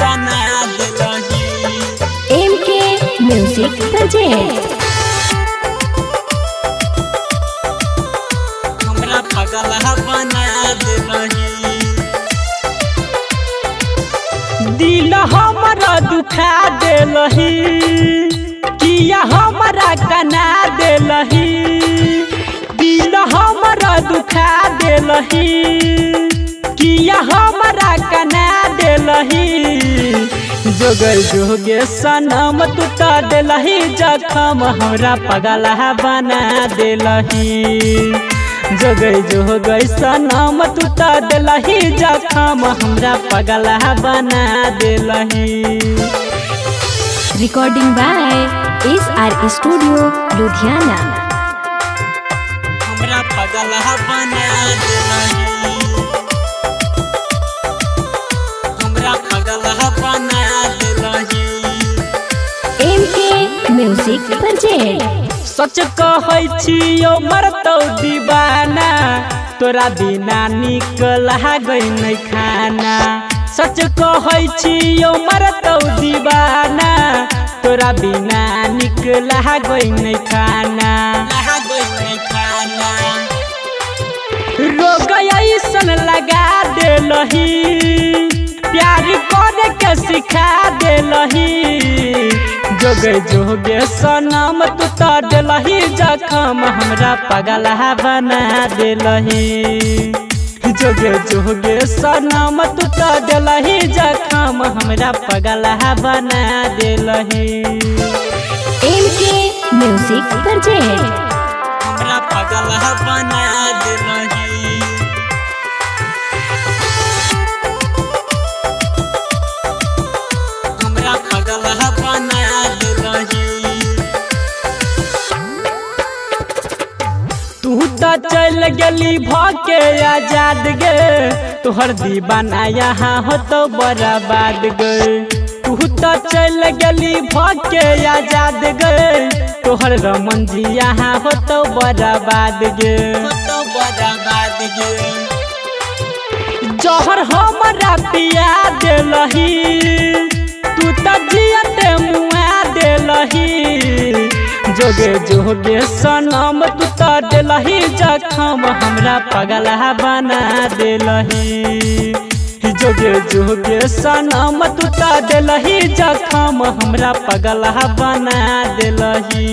बना देलही। MK Music Project। हमरा पगला बना देलही। दिल हमरा दुखा देलही, किया हमरा कना देलही। दिल हमरा दुखा देलही, किया हमरा कना देलही। जोगल जोगे सनम तू त देलही जखम हमरा पगला बना देलही। जोगै जोगै सनम तू त देलही जखम हमरा पगला बना देलही। Recording by SR Studio, Ludhiana। हमरा पगला बना देलही। हमरा पगला बना देलही। MK Music Project। सच कहै छियो मरतौ दीवाना, तोरा बिना निक लागै नै खाना। सच कहै छियो मरतौ दीवाना, तोरा बिना निक लागै नै खाना। रोग ऐसन लगा देलही, प्यार करे के सिखा देलही। जोगे जोगे सनम तू त देलही जखम हमरा पगला बना देलही। जोगे जोगे सनम तू त देलही जखम हमरा पगला बना देलही। MK Music Project। हमरा पगला बना देलही। हमरा पगला बना देलही। तू त चल गेली भके आजाद गे, तोहर दीवाना यहाँ होतो बर्बाद गे। तू त चल गेली भके आजाद गे, तोहर रमन जी यहाँ होतो बर्बाद गे। जहर हमरा पिया देलही, तू त जियते मुआ देलही। जोगे जोगे सनम तू त देलही जखम हमरा पगला बना देलही। जोगे जोगे सनम तू त देलही जखम हमरा पगला बना देलही।